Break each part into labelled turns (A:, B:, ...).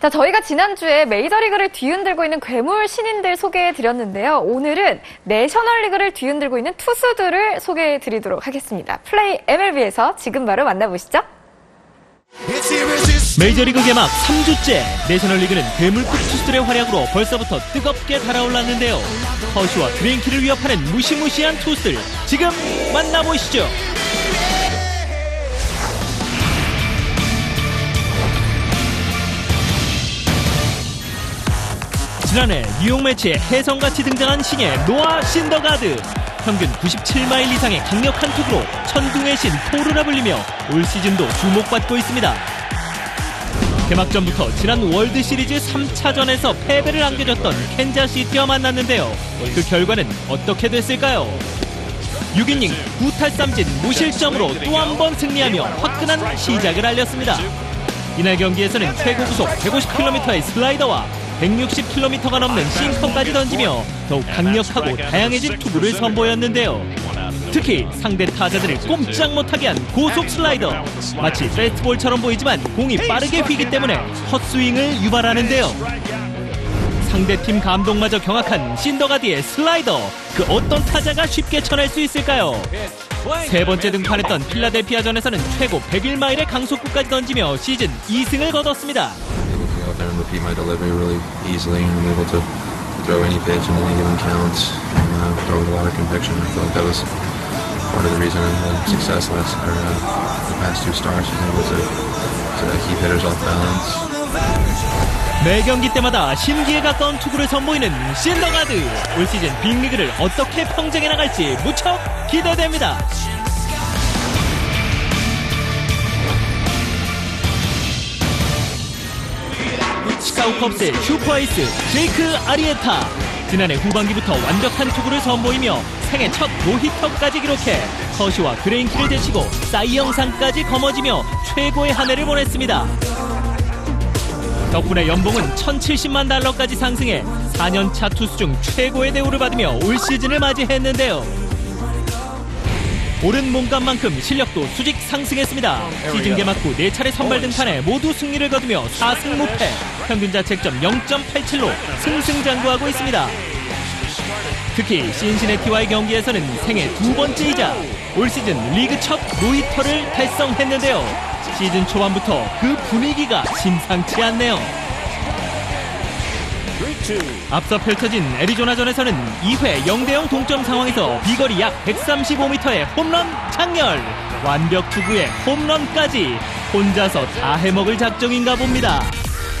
A: 자, 저희가 지난주에 메이저리그를 뒤흔들고 있는 괴물 신인들 소개해드렸는데요. 오늘은 내셔널리그를 뒤흔들고 있는 투수들을 소개해드리도록 하겠습니다. 플레이 MLB에서 지금 바로 만나보시죠.
B: 메이저리그 개막 3주째 내셔널리그는 괴물급 투수들의 활약으로 벌써부터 뜨겁게 달아올랐는데요. 허쉬와 그레인키를 위협하는 무시무시한 투수들, 지금 만나보시죠. 지난해 뉴욕 매치에 혜성같이 등장한 신예 노아 신더가드. 평균 97마일 이상의 강력한 투구로 천둥의 신 토르라 불리며 올 시즌도 주목받고 있습니다. 개막전부터 지난 월드시리즈 3차전에서 패배를 안겨줬던 캔자시티와 만났는데요. 그 결과는 어떻게 됐을까요? 6이닝 9탈삼진 무실점으로 또 한 번 승리하며 화끈한 시작을 알렸습니다. 이날 경기에서는 최고 구속 150km의 슬라이더와 160km가 넘는 싱커까지 던지며 더욱 강력하고 다양해진 투구를 선보였는데요. 특히 상대 타자들을 꼼짝 못하게 한 고속 슬라이더. 마치 패스트볼처럼 보이지만 공이 빠르게 휘기 때문에 헛스윙을 유발하는데요. 상대팀 감독마저 경악한 신더가드의 슬라이더. 그 어떤 타자가 쉽게 쳐낼 수 있을까요? 세 번째 등판했던 필라델피아전에서는 최고 101마일의 강속구까지 던지며 시즌 2승을 거뒀습니다.
C: Out there and repeat my delivery really easily and be able to throw any pitch in any given count and throw with a lot of conviction. I feel like that was part of the reason I had success the past two starts. I was able to keep hitters off balance.
B: 매 경기 때마다 신기에 가까운 투구를 선보이는 신더가드. 올 시즌 빅리그를 어떻게 평정해 나갈지 무척 기대됩니다. 시카고 컵스의 슈퍼에이스 제이크 아리에타. 지난해 후반기부터 완벽한 투구를 선보이며 생애 첫 노히터까지 기록해 허쉬와 그레인키를 제치고 사이영상까지 거머쥐며 최고의 한 해를 보냈습니다. 덕분에 연봉은 $1,070만 상승해 4년차 투수 중 최고의 대우를 받으며 올 시즌을 맞이했는데요. 오른 몸값만큼 실력도 수직 상승했습니다. 시즌 개막 후 4차례 선발 등판에 모두 승리를 거두며 4승 무패, 평균 자책점 0.87로 승승장구하고 있습니다. 특히 신시내티와의 경기에서는 생애 두 번째이자 올 시즌 리그 첫 노히터를 달성했는데요. 시즌 초반부터 그 분위기가 심상치 않네요. 앞서 펼쳐진 애리조나전에서는 2회 0대0 동점 상황에서 비거리 약 135m의 홈런 장렬, 완벽 투구에 홈런까지 혼자서 다 해먹을 작정인가 봅니다.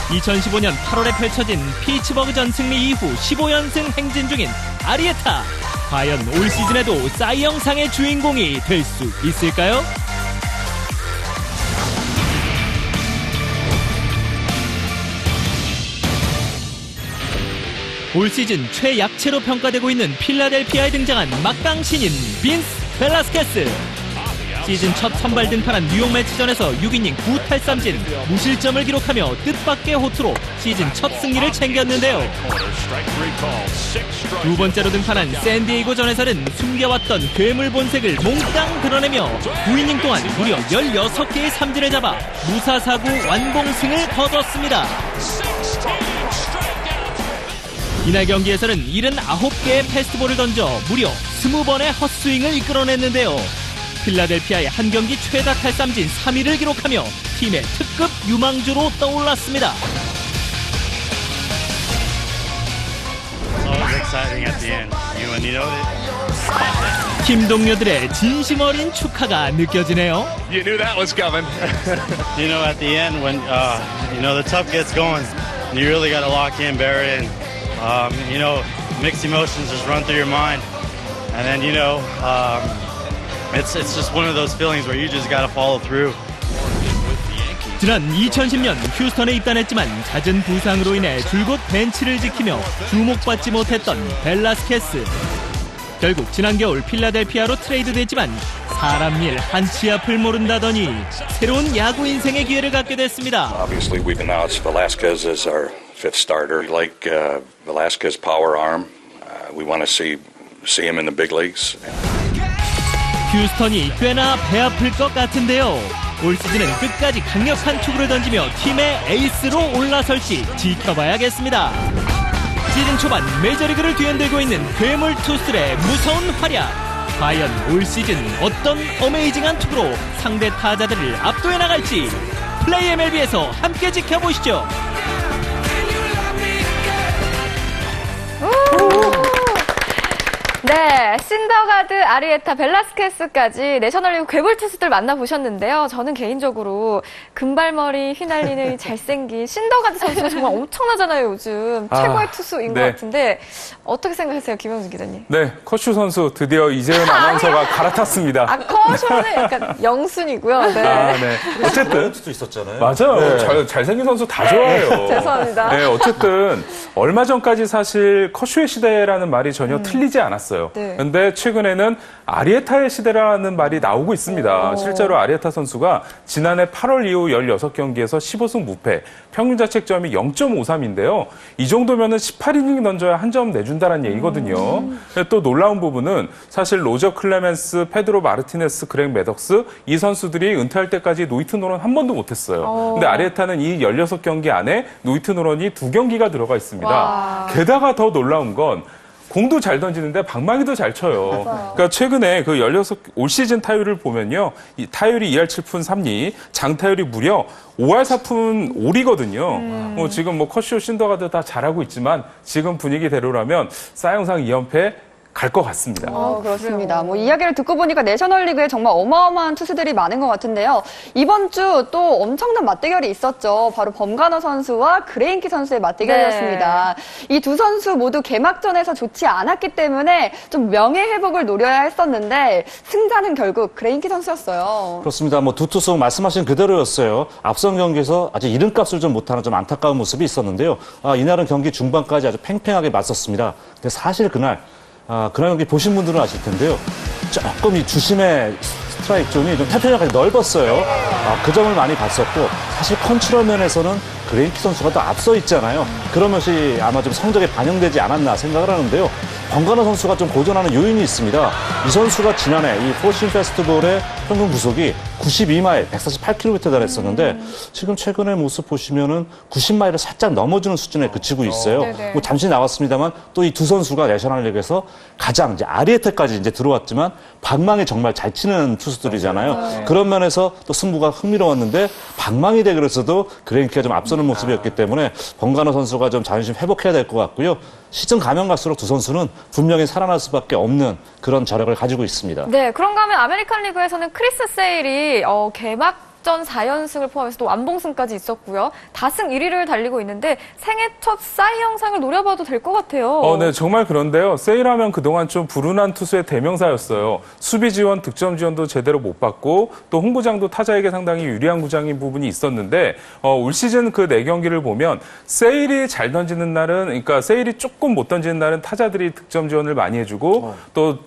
B: 2015년 8월에 펼쳐진 피츠버그전 승리 이후 15연승 행진 중인 아리에타, 과연 올 시즌에도 사이영상의 주인공이 될 수 있을까요? 올 시즌 최약체로 평가되고 있는 필라델피아에 등장한 막강 신인 빈스 벨라스케스. 시즌 첫 선발 등판한 뉴욕 매치전에서 6이닝 9탈삼진 무실점을 기록하며 뜻밖의 호투로 시즌 첫 승리를 챙겼는데요. 두 번째로 등판한 샌디에이고전에서는 숨겨왔던 괴물 본색을 몽땅 드러내며 9이닝 동안 무려 16개의 삼진을 잡아 무사사구 완봉승을 거뒀습니다. 이날 경기에서는 79개의 패스트볼을 던져 무려 20번의 헛스윙을 이끌어냈는데요. 필라델피아의 한 경기 최다 탈삼진 3위를 기록하며 팀의 특급 유망주로 떠올랐습니다. 팀 동료들의 진심 어린 축하가 느껴지네요.
D: You knew that was coming.
E: You know, at the end, when the tough gets going, you really got to lock in, bury it. Mixed emotions just run through your mind, and then it's just one of those feelings where you just got to follow through.
B: 지난 2010년 휴스턴에 입단했지만 잦은 부상으로 인해 줄곧 벤치를 지키며 주목받지 못했던 벨라스케스. 결국 지난 겨울 필라델피아로 트레이드됐지만 사람 일 한치 앞을 모른다더니 새로운 야구 인생의 기회를 갖게 됐습니다.
F: Obviously, we've announced Velasquez as our fifth starter. We like Velasquez power arm. We want to see him in the big leagues.
B: 휴스턴이 꽤나 배 아플 것 같은데요. 올 시즌은 끝까지 강력한 투구를 던지며 팀의 에이스로 올라설지 지켜봐야겠습니다. 시즌 초반 메이저리그를 뒤흔들고 있는 괴물 투수들의 무서운 활약. 과연 올 시즌 어떤 어메이징한 투구로 상대 타자들을 압도해 나갈지 플레이 MLB에서 함께 지켜보시죠.
A: 네, 신더가드, 아리에타, 벨라스케스까지 내셔널리그 괴물 투수들 만나보셨는데요. 저는 개인적으로 금발머리 휘날리는 잘생긴 신더가드 선수가 정말 엄청나잖아요, 요즘. 최고의 투수인 것 같은데 어떻게 생각하세요, 김영준 기자님?
D: 네, 커쇼 선수 드디어 이재은 아나운서가 갈아탔습니다.
A: 커쇼는 약간 영순이고요. 네.
D: 네. 어쨌든
G: 수도 있었잖아요.
D: 맞아요. 잘생긴 선수 다 좋아해요.
A: 죄송합니다.
D: 네, 어쨌든 얼마 전까지 사실 커쇼의 시대라는 말이 전혀 틀리지 않았어요.
A: 네.
D: 그런데 최근에는 아리에타의 시대라는 말이 나오고 있습니다. 실제로 아리에타 선수가 지난해 8월 이후 16경기에서 15승 무패, 평균 자책점이 0.53인데요. 이 정도면은 18이닝 던져야 한 점 내준다는 얘기거든요. 또 놀라운 부분은 사실 로저 클레멘스, 페드로 마르티네스, 그렉 매덕스 이 선수들이 은퇴할 때까지 노히트 노런 한 번도 못했어요. 근데 아리에타는 이 16경기 안에 노히트 노런이 2경기가 들어가 있습니다.
A: 와.
D: 게다가 더 놀라운 건 공도 잘 던지는데 방망이도 잘 쳐요. 그러니까 최근에 그 올 시즌 타율을 보면요. 이 타율이 2할 7푼 3리, 장타율이 무려 5할 4푼 5리거든요. 지금 뭐 커쇼, 신더가드 다 잘하고 있지만 지금 분위기대로라면 사이영상 2연패 갈 것 같습니다.
H: 그렇습니다. 뭐 이야기를 듣고 보니까 내셔널리그에 정말 어마어마한 투수들이 많은 것 같은데요. 이번 주 또 엄청난 맞대결이 있었죠. 바로 범가너 선수와 그레인키 선수의 맞대결이었습니다. 이 두 선수 모두 개막전에서 좋지 않았기 때문에 좀 명예 회복을 노려야 했었는데 승자는 결국 그레인키 선수였어요.
G: 그렇습니다. 뭐 두 투수 말씀하신 그대로였어요. 앞선 경기에서 아직 이름값을 좀 못하는 좀 안타까운 모습이 있었는데요. 이날은 경기 중반까지 아주 팽팽하게 맞섰습니다. 근데 사실 그날 경기 보신 분들은 아실 텐데요. 조금 이 주심의 스트라이크 존이 좀 태평양까지 넓었어요. 그 점을 많이 봤었고, 사실 컨트롤 면에서는 그레인키 선수가 더 앞서 있잖아요. 그런 것이 아마 좀 성적에 반영되지 않았나 생각을 하는데요. 범가너 선수가 좀 고전하는 요인이 있습니다. 이 선수가 지난해 이 포싱 페스티벌의 평균 구속이 92마일, 148km 달했었는데 지금 최근의 모습 보시면은 90마일을 살짝 넘어주는 수준에 그치고 있어요. 뭐 잠시 나왔습니다만 또 이 두 선수가 내셔널리그에서 가장 이제 아리에테까지 이제 들어왔지만 방망이 정말 잘 치는 투수들이잖아요. 그런 면에서 또 승부가 흥미로웠는데 방망이 대결에서도 그레인키가 좀 앞서는 모습이었기 때문에 범가너 선수가 좀 자존심 회복해야 될 것 같고요. 시즌 가면 갈수록 두 선수는 분명히 살아날 수밖에 없는 그런 저력을 가지고 있습니다.
A: 네, 그런가 하면 아메리칸 리그에서는 크리스 세일이 개막전 4연승을 포함해서 또 완봉승까지 있었고요. 다승 1위를 달리고 있는데 생애 첫 사이 영상을 노려봐도 될 것 같아요.
D: 네, 정말 그런데요. 세일하면 그동안 좀 불운한 투수의 대명사였어요. 수비 지원, 득점 지원도 제대로 못 받고 또 홍구장도 타자에게 상당히 유리한 구장인 부분이 있었는데 올 시즌 그 4경기를 보면 세일이 잘 던지는 날은, 그러니까 세일이 조금 못 던지는 날은 타자들이 득점 지원을 많이 해주고 또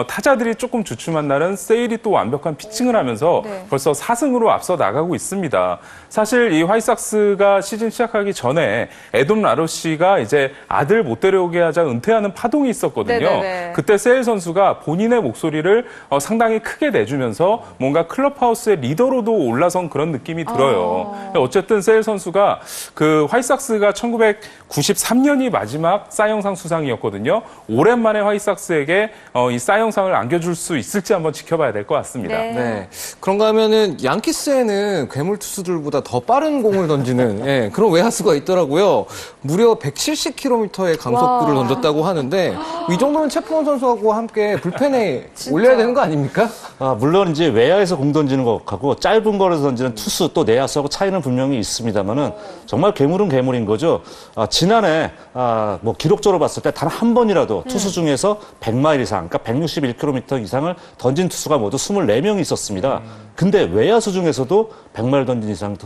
D: 타자들이 조금 주춤한 날은 세일이 또 완벽한 피칭을 하면서 벌써 4승으로 앞서 나가고 있습니다. 사실 이 화이삭스가 시즌 시작하기 전에 에돔 라로시가 이제 아들 못 데려오게 하자 은퇴하는 파동이 있었거든요.
A: 네네네.
D: 그때 세일 선수가 본인의 목소리를 상당히 크게 내주면서 뭔가 클럽하우스의 리더로도 올라선 그런 느낌이 들어요. 어쨌든 세일 선수가 그 화이삭스가 1993년이 마지막 사이영상 수상이었거든요. 오랜만에 화이삭스에게 이 사이영상을 안겨줄 수 있을지 한번 지켜봐야 될 것 같습니다.
I: 네. 그런가 하면은 양키스에는 괴물 투수들보다 더 빠른 공을 던지는 그런 외야수가 있더라고요. 무려 170km의 강속구를 던졌다고 하는데 이 정도면 채프먼 선수하고 함께 불펜에 올려야 되는 거 아닙니까?
G: 물론 이제 외야에서 공 던지는 것하고 짧은 거리에서 던지는 투수 또 내야수하고 차이는 분명히 있습니다만은 정말 괴물은 괴물인 거죠. 지난해 뭐 기록적으로 봤을 때 단 한 번이라도 투수 중에서 100마일 이상, 그러니까 161km 이상을 던진 투수가 모두 24명이 있었습니다. 근데 외야수 중에서도 100마일 던진 이상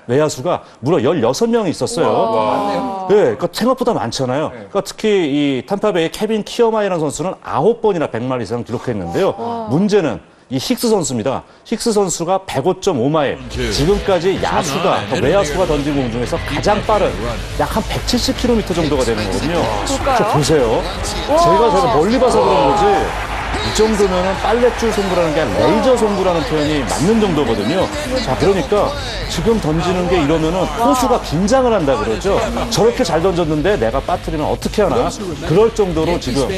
G: 외야수가 무려 16명이 있었어요. 네, 그러니까 생각보다 많잖아요. 그러니까 특히 이 탐파베이의 케빈 키어마이라는 선수는 9번이나 100마일 이상 기록했는데요. 문제는 이 힉스 선수입니다. 힉스 선수가 105.5마일. 지금까지 외야수가 던진 공 중에서 가장 빠른 약 한 170km 정도가 되는 거거든요.
A: 볼까요?
G: 보세요. 제가 멀리 봐서 그런 거지. 이 정도면은 빨랫줄 송구라는 게 아니라 레이저 송구라는 표현이 맞는 정도거든요. 자, 그러니까 지금 던지는 게 이러면은 포수가 긴장을 한다 그러죠. 저렇게 잘 던졌는데 내가 빠뜨리면 어떻게 하나? 그럴 정도로 지금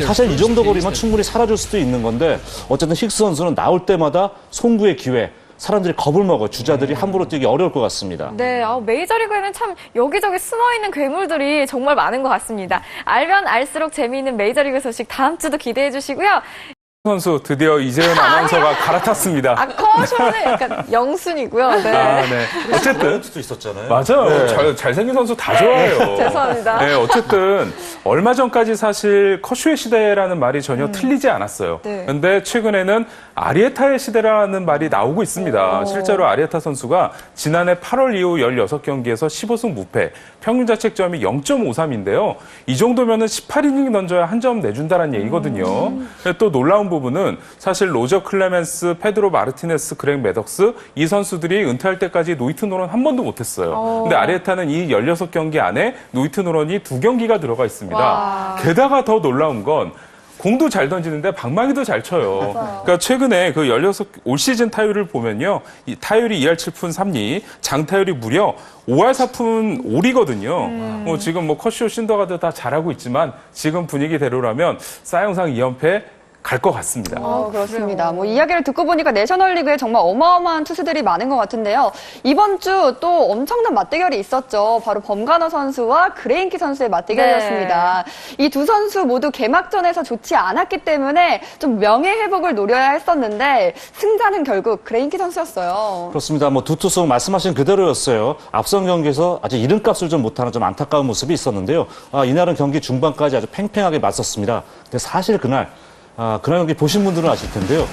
G: 사실 이 정도 거리면 충분히 사라질 수도 있는 건데 어쨌든 힉스 선수는 나올 때마다 송구의 기회. 사람들이 겁을 먹어 주자들이 함부로 뛰기 어려울 것 같습니다.
A: 네, 메이저리그에는 참 여기저기 숨어있는 괴물들이 정말 많은 것 같습니다. 알면 알수록 재미있는 메이저리그 소식 다음 주도 기대해 주시고요.
D: 선수 드디어 이재현 아나운서가 갈아탔습니다.
A: 커쇼는 약간 영순이고요. 네.
D: 네. 어쨌든
G: 수도 있었잖아요.
D: 맞아요. 잘생긴 선수 다 좋아해요.
A: 죄송합니다.
D: 네, 어쨌든 얼마 전까지 사실 커쇼의 시대라는 말이 전혀 틀리지 않았어요.
A: 네.
D: 그런데 최근에는 아리에타의 시대라는 말이 나오고 있습니다. 실제로 아리에타 선수가 지난해 8월 이후 16경기에서 15승 무패, 평균 자책점이 0.53인데요. 이 정도면은 18이닝 던져야 한 점 내준다는 얘기거든요. 또 놀라운 부분은 사실 로저 클레멘스, 페드로 마르티네스, 그렉 매덕스 이 선수들이 은퇴할 때까지 노히트 노런 한 번도 못했어요. 근데 아리에타는 이 16경기 안에 노히트 노런이 2경기가 들어가 있습니다.
A: 와.
D: 게다가 더 놀라운 건 공도 잘 던지는데 방망이도 잘 쳐요. 그러니까 최근에 그 올 시즌 타율을 보면요. 이 타율이 2할 7푼 3리, 장타율이 무려 5할 4푼 5리거든요. 지금 커쇼, 신더가드 다 잘하고 있지만 지금 분위기대로라면 사이영상 2연패 갈 것 같습니다.
H: 그렇습니다. 이야기를 듣고 보니까 내셔널리그에 정말 어마어마한 투수들이 많은 것 같은데요. 이번 주 또 엄청난 맞대결이 있었죠. 바로 범가너 선수와 그레인키 선수의 맞대결이었습니다. 이 두 선수 모두 개막전에서 좋지 않았기 때문에 좀 명예 회복을 노려야 했었는데 승자는 결국 그레인키 선수였어요.
G: 그렇습니다. 두 투수 말씀하신 그대로였어요. 앞선 경기에서 아직 이름값을 좀 못하는 좀 안타까운 모습이 있었는데요. 이날은 경기 중반까지 아주 팽팽하게 맞섰습니다. 근데 사실 그날 경기 보신 분들은 아실 텐데요.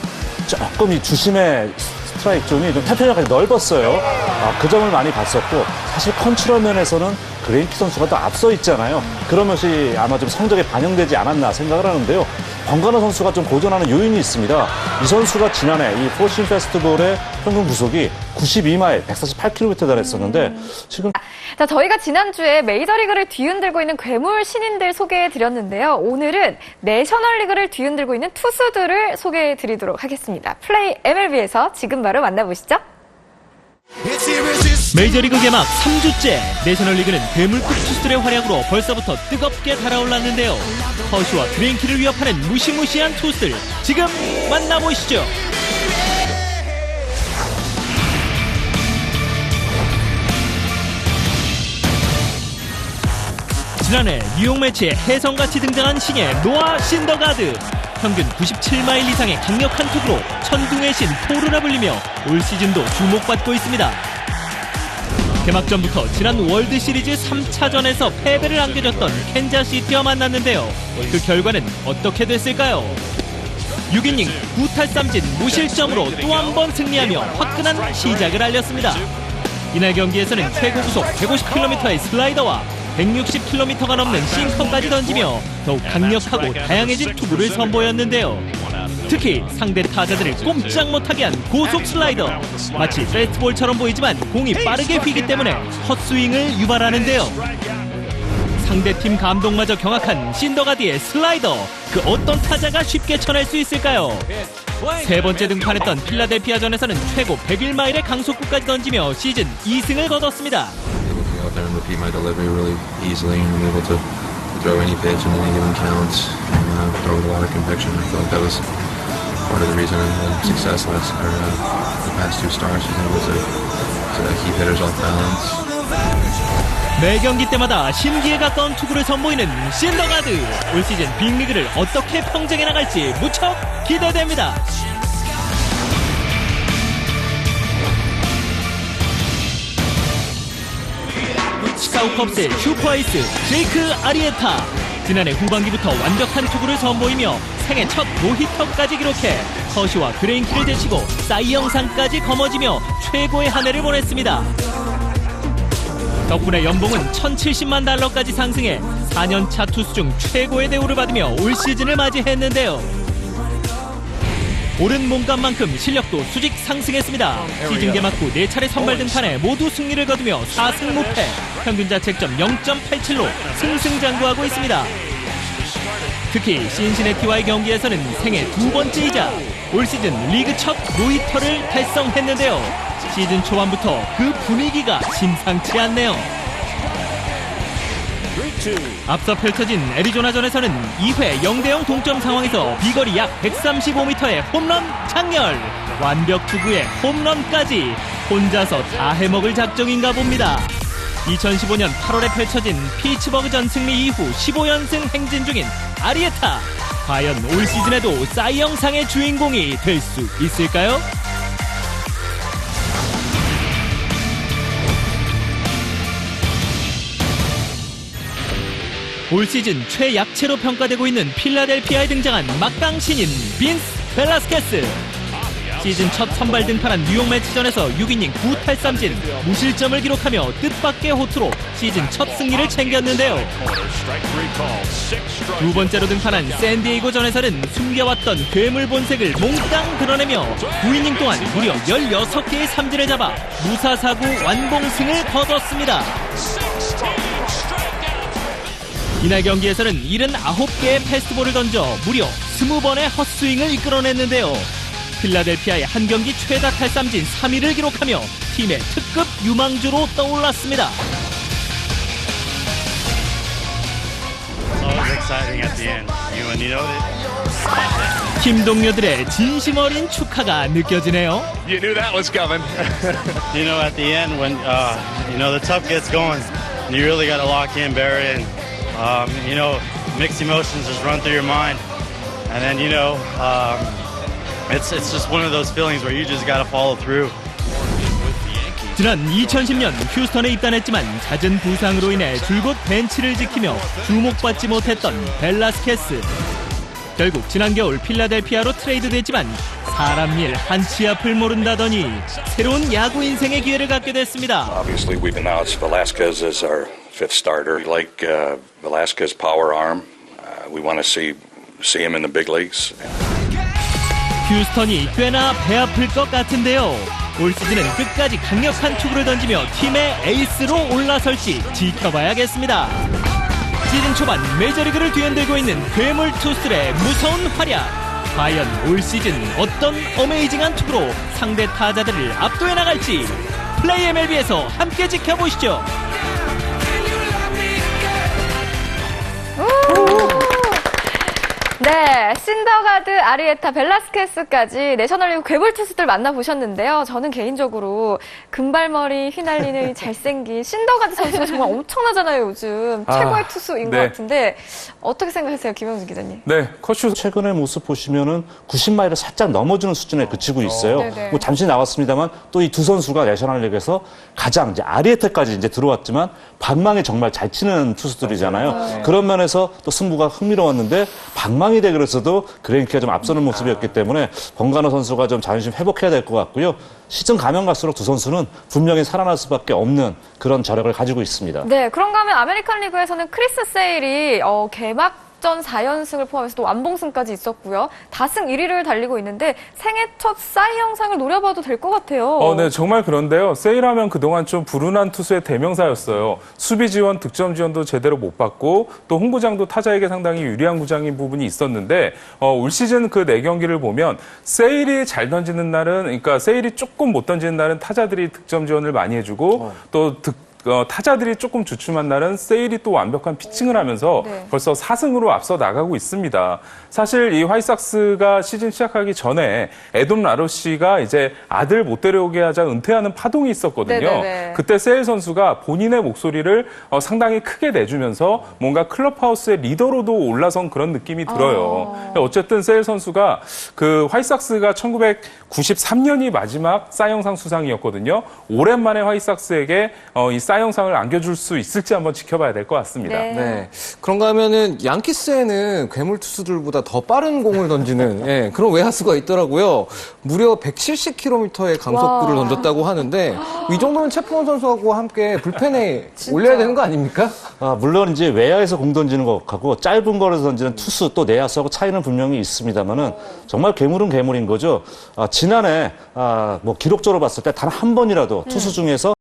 G: 조금 이 주심의 스트라이크 존이 좀 태평양까지 넓었어요. 그 점을 많이 봤었고, 사실 컨트롤 면에서는 그레인키 선수가 더 앞서 있잖아요. 그런 것이 아마 좀 성적에 반영되지 않았나 생각을 하는데요. 범가너 선수가 좀 고전하는 요인이 있습니다. 이 선수가 지난해 이 포신 페스티벌의 평균 구속이 92마일, 148km 달했었는데 지금
A: 자, 저희가 지난주에 메이저리그를 뒤흔들고 있는 괴물 신인들 소개해드렸는데요. 오늘은 내셔널리그를 뒤흔들고 있는 투수들을 소개해드리도록 하겠습니다. 플레이 MLB에서 지금 바로 만나보시죠.
B: 메이저리그 개막 3주째 내셔널리그는 괴물급 투수들의 활약으로 벌써부터 뜨겁게 달아올랐는데요. 허쉬와 그레인키를 위협하는 무시무시한 투수들 지금 만나보시죠. 지난해 뉴욕 매치에 혜성같이 등장한 신예 노아 신더가드. 평균 97마일 이상의 강력한 투구로 천둥의 신 토르라 불리며 올 시즌도 주목받고 있습니다. 개막전부터 지난 월드시리즈 3차전에서 패배를 안겨줬던 캔자스시티와 만났는데요. 그 결과는 어떻게 됐을까요? 6이닝 9탈삼진 무실점으로 또 한 번 승리하며 화끈한 시작을 알렸습니다. 이날 경기에서는 최고 구속 150km의 슬라이더와 160km가 넘는 싱커까지 던지며 더욱 강력하고 다양해진 투구를 선보였는데요. 특히 상대 타자들을 꼼짝 못하게 한 고속 슬라이더. 마치 패스트볼처럼 보이지만 공이 빠르게 휘기 때문에 헛스윙을 유발하는데요. 상대팀 감독마저 경악한 신더가드의 슬라이더. 그 어떤 타자가 쉽게 쳐낼 수 있을까요? 세 번째 등판했던 필라델피아전에서는 최고 101마일의 강속구까지 던지며 시즌 2승을 거뒀습니다.
C: Out there and repeat my delivery really easily and able to throw any pitch in any given count and throw with a lot of conviction. I feel like that was part of the reason I had success the past two starts, was able to keep hitters off balance.
B: 매 경기 때마다 신기에 가까운 투구를 선보이는 신더가드. 올 시즌 빅리그를 어떻게 평정해 나갈지 무척 기대됩니다. 시카고 컵스의 슈퍼에이스 제이크 아리에타. 지난해 후반기부터 완벽한 투구를 선보이며 생애 첫 노히터까지 기록해 허쉬와 그레인키를 제치고 사이영상까지 거머쥐며 최고의 한 해를 보냈습니다. 덕분에 연봉은 $1,070만 달러까지 상승해 4년차 투수 중 최고의 대우를 받으며 올 시즌을 맞이했는데요. 오른 몸값만큼 실력도 수직 상승했습니다. 시즌 개막 후 4차례 선발 등판에 모두 승리를 거두며 4승 무패, 평균 자책점 0.87로 승승장구하고 있습니다. 특히 신시내티와의 경기에서는 생애 2번째이자 올 시즌 리그 첫 노히터를 달성했는데요. 시즌 초반부터 그 분위기가 심상치 않네요. 앞서 펼쳐진 애리조나전에서는 2회 0대0 동점 상황에서 비거리 약 135m의 홈런 장렬, 완벽 투구에 홈런까지 혼자서 다 해먹을 작정인가 봅니다. 2015년 8월에 펼쳐진 피츠버그전 승리 이후 15연승 행진 중인 아리에타, 과연 올 시즌에도 사이영상의 주인공이 될 수 있을까요? 올 시즌 최약체로 평가되고 있는 필라델피아에 등장한 막강 신인 빈스 벨라스케스. 시즌 첫 선발 등판한 뉴욕 매치전에서 6이닝 9탈삼진 무실점을 기록하며 뜻밖의 호투로 시즌 첫 승리를 챙겼는데요. 두 번째로 등판한 샌디에이고전에서는 숨겨왔던 괴물 본색을 몽땅 드러내며 9이닝 동안 무려 16개의 삼진을 잡아 무사사구 완봉승을 거뒀습니다. 이날 경기에서는 79개의 패스트볼을 던져 무려 20번의 헛스윙을 이끌어냈는데요. 필라델피아의 한 경기 최다 탈삼진 3위를 기록하며 팀의 특급 유망주로 떠올랐습니다.
E: It's always exciting at the end. When you know that.
B: 팀 동료들의 진심 어린 축하가 느껴지네요.
E: You knew that was coming. You know, at the end when the tough gets going, you really got to lock in, bury it. Mixed emotions just run through your mind, and then it's just one of those feelings where you just got to follow through.
B: 지난 2010년 휴스턴에 입단했지만 잦은 부상으로 인해 줄곧 벤치를 지키며 주목받지 못했던 벨라스케스. 결국 지난 겨울 필라델피아로 트레이드됐지만 사람 일 한치 앞을 모른다더니 새로운 야구 인생의 기회를 갖게 됐습니다.
F: Obviously, we've announced Velasquez as our fifth starter. We like Velasquez's power arm. We want to see him in the big leagues.
B: 휴스턴이 꽤나 배 아플 것 같은데요. 올 시즌은 끝까지 강력한 투구를 던지며 팀의 에이스로 올라설지 지켜봐야겠습니다. 시즌 초반 메이저리그를 뒤흔들고 있는 괴물 투수들의 무서운 활약. 과연 올 시즌 어떤 어메이징한 투구로 상대 타자들을 압도해 나갈지 플레이 MLB에서 함께 지켜보시죠.
A: 네, 신더가드, 아리에타, 벨라스케스까지 내셔널리그 괴물 투수들 만나보셨는데요. 저는 개인적으로 금발머리 휘날리는 잘생긴 신더가드 선수가 정말 엄청나잖아요, 요즘. 최고의 투수인 것 같은데 어떻게 생각하세요, 김영준 기자님?
D: 네, 커쇼
G: 최근의 모습 보시면은 90마일을 살짝 넘어주는 수준에 그치고 있어요.
A: 네네.
G: 뭐 잠시 나왔습니다만 또 이 두 선수가 내셔널리그에서 가장 이제 아리에테까지 이제 들어왔지만 방망이 정말 잘 치는 투수들이잖아요. 그런 면에서 또 승부가 흥미로웠는데 방망이 대결에서도 그레인키가 좀 앞서는 모습이었기 때문에 번가노 선수가 좀 자존심 회복해야 될 것 같고요. 시즌 가면 갈수록 두 선수는 분명히 살아날 수밖에 없는 그런 저력을 가지고 있습니다.
A: 네, 그런가 하면 아메리칸 리그에서는 크리스 세일이 개막전 4연승을 포함해서 또 완봉승까지 있었고요. 다승 1위를 달리고 있는데 생애 첫 사이 영상을 노려봐도 될 것 같아요.
D: 네, 정말 그런데요. 세일하면 그동안 좀 불운한 투수의 대명사였어요. 수비 지원, 득점 지원도 제대로 못 받고 또 홍구장도 타자에게 상당히 유리한 구장인 부분이 있었는데 올 시즌 그 4경기를 보면 세일이 잘 던지는 날은, 그러니까 세일이 조금 못 던지는 날은 타자들이 득점 지원을 많이 해주고 또 타자들이 조금 주춤한 날은 세일이 또 완벽한 피칭을 하면서 벌써 4승으로 앞서 나가고 있습니다. 사실 이 화이삭스가 시즌 시작하기 전에 에돔 라로시가 이제 아들 못 데려오게 하자 은퇴하는 파동이 있었거든요.
A: 네네네.
D: 그때 세일 선수가 본인의 목소리를 상당히 크게 내주면서 뭔가 클럽하우스의 리더로도 올라선 그런 느낌이 들어요. 어쨌든 세일 선수가 그 화이삭스가 1993년이 마지막 사이영상 수상이었거든요. 오랜만에 화이삭스에게 이 사이영상을 안겨줄 수 있을지 한번 지켜봐야 될 것 같습니다.
I: 네. 그런가 하면은 양키스에는 괴물 투수들보다 더 빠른 공을 던지는 그런 외야수가 있더라고요. 무려 170km의 강속구를 던졌다고 하는데 이 정도면 채프먼 선수하고 함께 불펜에 올려야 되는 거 아닙니까?
G: 물론 이제 외야에서 공 던지는 것하고 짧은 거리에서 던지는 투수 또 내야수하고 차이는 분명히 있습니다만은 정말 괴물은 괴물인 거죠. 지난해 뭐 기록적으로 봤을 때 단 한 번이라도 투수 중에서